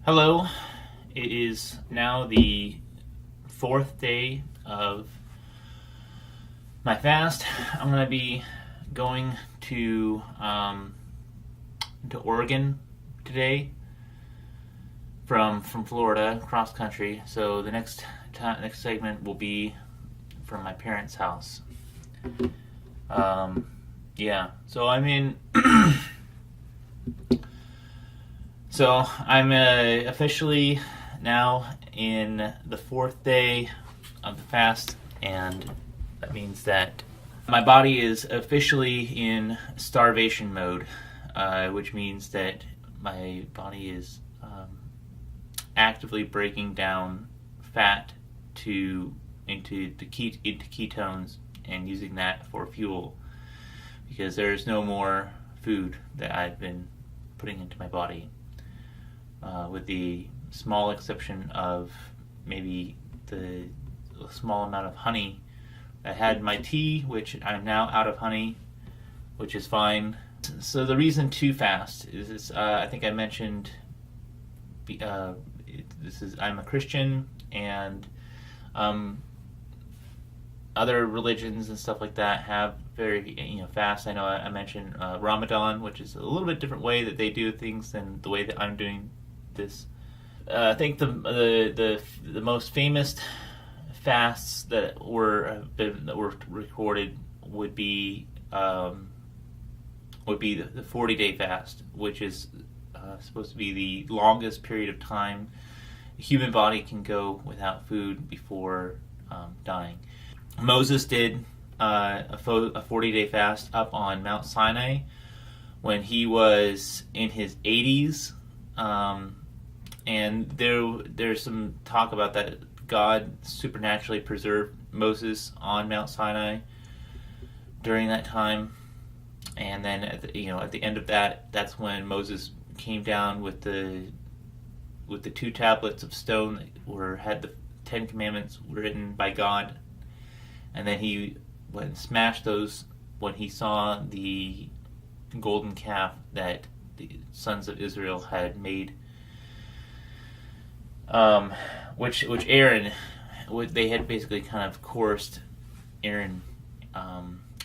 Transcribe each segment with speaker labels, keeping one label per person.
Speaker 1: Hello, it is now the fourth day of my fast. I'm going to be going to Oregon today from Florida, cross country. So the next segment will be from my parents' house. Yeah, so I'm in. So I'm officially now in the fourth day of the fast, and that means that my body is officially in starvation mode, which means that my body is actively breaking down fat into ketones and using that for fuel, because there's no more food that I've been putting into my body. With the small exception of maybe the small amount of honey. I had my tea, which I'm now out of honey, which is fine. So the reason to fast is I think I mentioned I'm a Christian, and other religions and stuff like that have very fast. I know I mentioned Ramadan, which is a little bit different way that they do things than the way that I'm doing this. I think the most famous fasts that were recorded would be the 40-day fast, which is supposed to be the longest period of time the human body can go without food before dying. Moses did a 40-day fast up on Mount Sinai when he was in his 80s. And there's some talk about that God supernaturally preserved Moses on Mount Sinai during that time, and then at the end of that's when Moses came down with the 2 tablets of stone that had the 10 Commandments written by God, and then he went and smashed those when he saw the golden calf that the sons of Israel had made. Which Aaron, they had basically kind of coerced Aaron,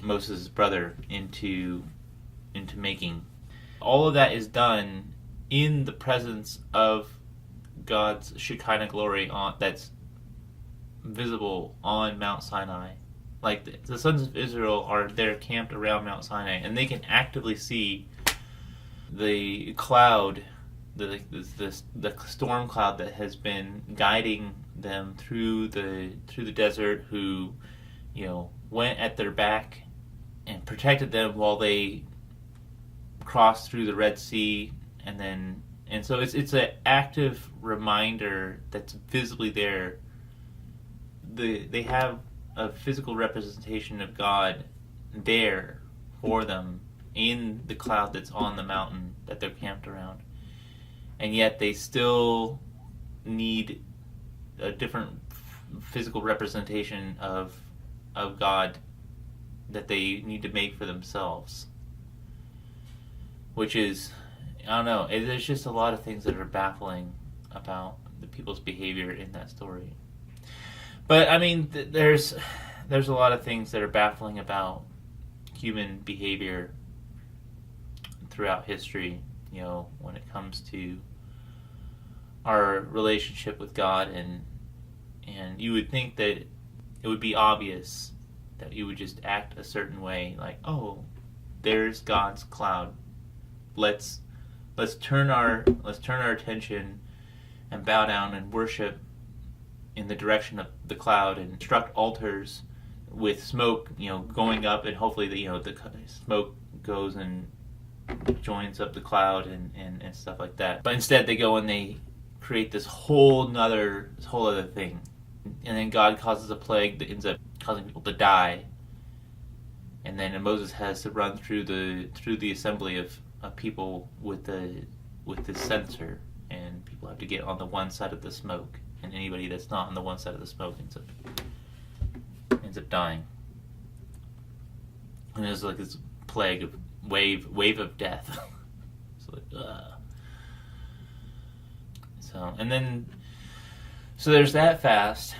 Speaker 1: Moses' brother, into making. All of that is done in the presence of God's Shekinah glory that's visible on Mount Sinai. Like the sons of Israel are there camped around Mount Sinai, and they can actively see the cloud, the storm cloud that has been guiding them through the desert, who went at their back and protected them while they crossed through the Red Sea, and so it's an active reminder that's visibly there. They have a physical representation of God there for them in the cloud that's on the mountain that they're camped around. And yet they still need a different physical representation of God that they need to make for themselves. Which is, I don't know, there's just a lot of things that are baffling about the people's behavior in that story. But I mean, there's a lot of things that are baffling about human behavior throughout history, when it comes to our relationship with God, and you would think that it would be obvious that you would just act a certain way, like, oh, there's God's cloud. Let's turn our attention and bow down and worship in the direction of the cloud, and construct altars with smoke, going up, and hopefully the smoke goes and joins up the cloud and stuff like that. But instead they go and they create this whole other thing, and then God causes a plague that ends up causing people to die, and then Moses has to run through the assembly of people with this censer, and people have to get on the one side of the smoke, and anybody that's not on the one side of the smoke ends up dying. And there's like this plague of wave of death. So So there's that fast,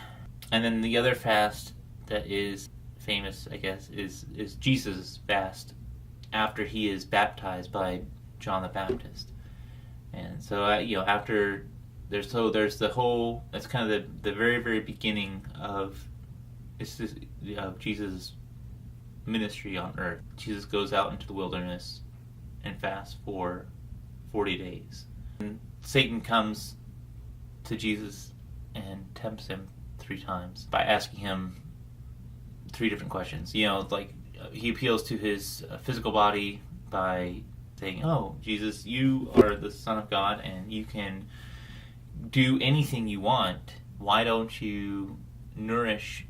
Speaker 1: and then the other fast that is famous, I guess, is Jesus' fast after he is baptized by John the Baptist. And so after there's the whole, that's kind of the very, very beginning of Jesus' ministry on earth. Jesus goes out into the wilderness and fasts for 40 days. And Satan comes to Jesus and tempts him 3 times by asking him 3 different questions. He appeals to his physical body by saying, "Oh, Jesus, you are the Son of God and you can do anything you want. Why don't you nourish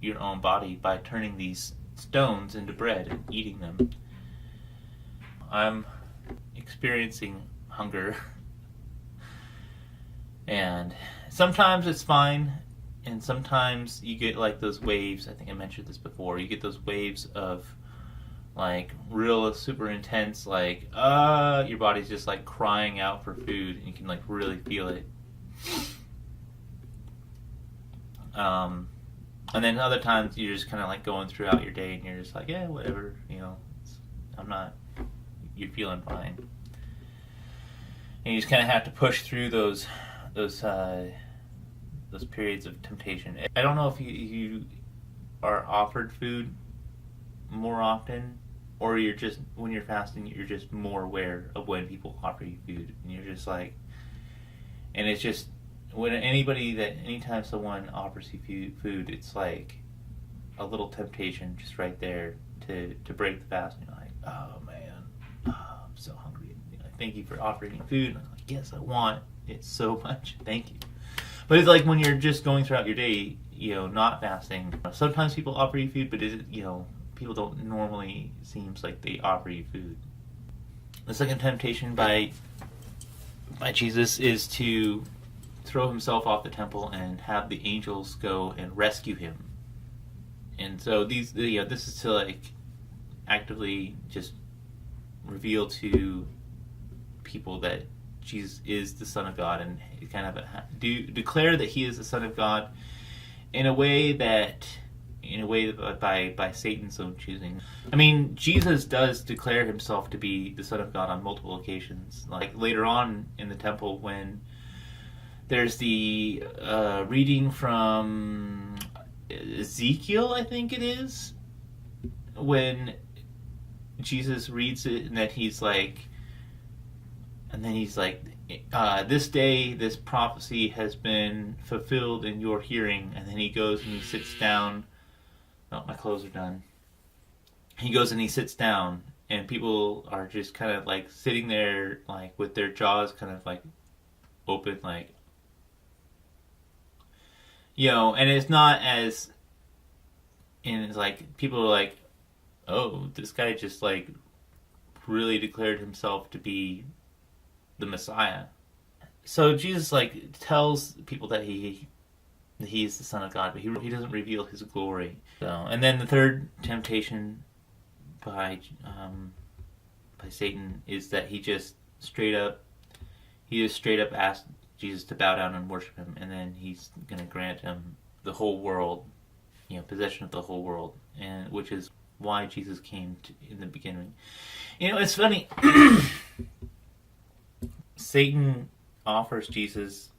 Speaker 1: your own body by turning these stones into bread and eating them?" I'm experiencing hunger, and sometimes it's fine, and sometimes you get like those waves. I think I mentioned this before. You get those waves of like real super intense, like your body's just like crying out for food, and you can like really feel it. And then other times you're just kind of like going throughout your day, and you're just like, yeah, whatever, you're feeling fine, and you just kind of have to push through those periods of temptation. I don't know if you are offered food more often, or you're just, when you're fasting, you're just more aware of when people offer you food, and you're just like, and it's just, anytime someone offers you food, it's like a little temptation just right there to break the fast, and you're like, oh man, I'm so hungry, thank you for offering me food, and I'm like, yes, I want it so much, thank you. But it's like when you're just going throughout your day, not fasting, sometimes people offer you food, but people don't normally, seems like they offer you food. The second temptation by Jesus is to throw himself off the temple and have the angels go and rescue him. And so this is to like actively just reveal to people that Jesus is the Son of God, and kind of declare that he is the Son of God in a way that by Satan's own choosing. I mean, Jesus does declare himself to be the Son of God on multiple occasions. Like later on in the temple, when there's the reading from Ezekiel, I think it is, when Jesus reads it, and that he's like, this day, this prophecy has been fulfilled in your hearing. And then he goes and he sits down. Oh, my clothes are done. He goes and he sits down, and people are just kind of like sitting there, like with their jaws kind of like open, like, and it's not as, and it's like, people are like, oh, this guy just like really declared himself to be the Messiah. So Jesus like tells people that he's the Son of God, but he doesn't reveal his glory. So, and then the third temptation by Satan is that he just straight up asks Jesus to bow down and worship him, and then he's going to grant him the whole world, possession of the whole world, and which is why Jesus came in the beginning. It's funny. Satan offers Jesus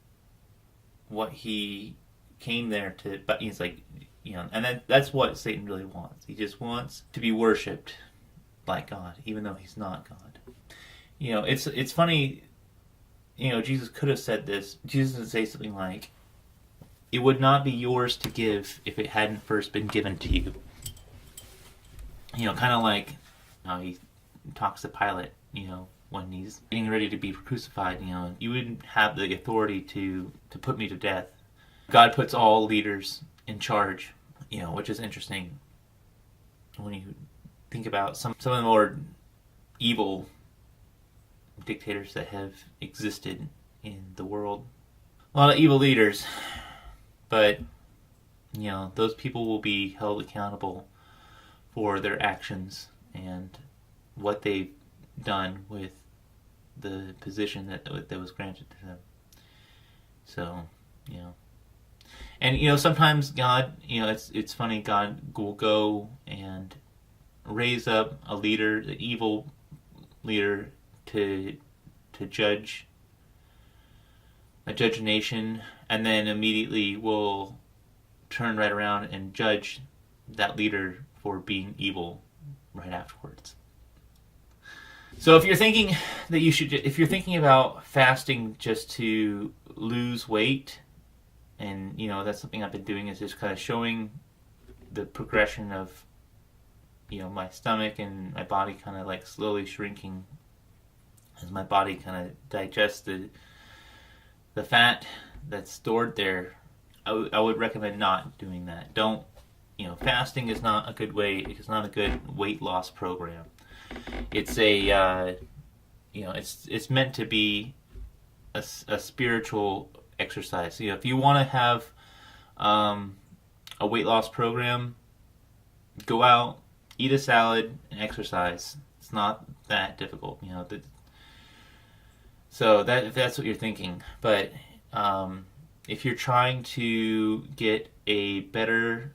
Speaker 1: what he came there to, but he's like, and that's what Satan really wants. He just wants to be worshipped like God, even though he's not God. It's funny. Jesus could have said this. Jesus would say something like, "It would not be yours to give if it hadn't first been given to you." Kind of like how he talks to Pilate, when he's getting ready to be crucified, you wouldn't have the authority to put me to death. God puts all leaders in charge, which is interesting when you think about some of the more evil dictators that have existed in the world. A lot of evil leaders, but those people will be held accountable for their actions and what they've done with the position that was granted to them. So, you know. And, sometimes God, it's funny, God will go and raise up a leader, the evil leader, to judge a nation, and then immediately will turn right around and judge that leader for being evil right afterwards. So if you're thinking about fasting just to lose weight, and that's something I've been doing, is just kind of showing the progression of my stomach and my body kind of like slowly shrinking as my body kind of digests the fat that's stored there. I would recommend not doing that. Don't, fasting is not a good way. It's not a good weight loss program. It's it's meant to be a spiritual exercise. If you want to have a weight loss program, go out, eat a salad, and exercise. It's not that difficult, so if that's what you're thinking. But if you're trying to get a better,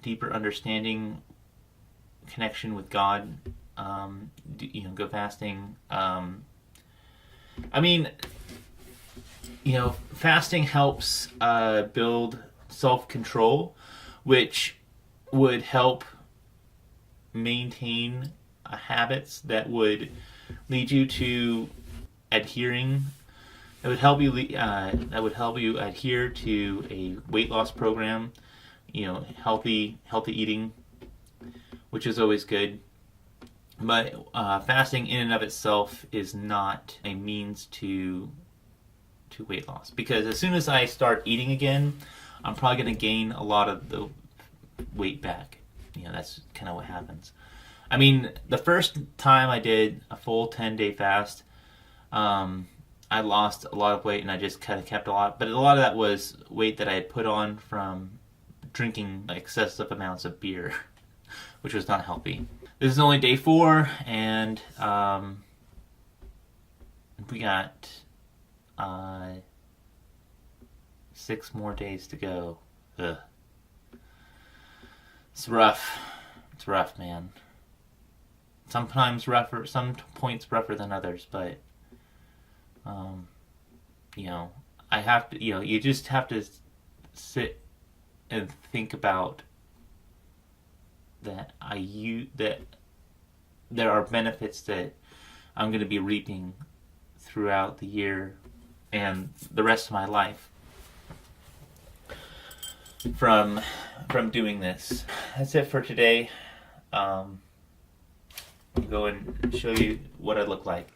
Speaker 1: deeper understanding, connection with God, go fasting. Fasting helps build self-control, which would help maintain habits that would lead you to adhering. That would help you adhere to a weight loss program. Healthy eating, which is always good. But fasting in and of itself is not a means to weight loss, because as soon as I start eating again, I'm probably going to gain a lot of the weight back. That's kind of what happens. The first time I did a full 10-day fast, I lost a lot of weight, and I just kind of kept a lot. But a lot of that was weight that I had put on from drinking excessive amounts of beer, which was not healthy. This is only day 4, and we got 6 more days to go. Ugh. It's rough. It's rough, man. Sometimes rougher, some points rougher than others, but I have to, you just have to sit and think about that that there are benefits that I'm going to be reaping throughout the year and the rest of my life from doing this. That's it for today. I'll go and show you what I look like.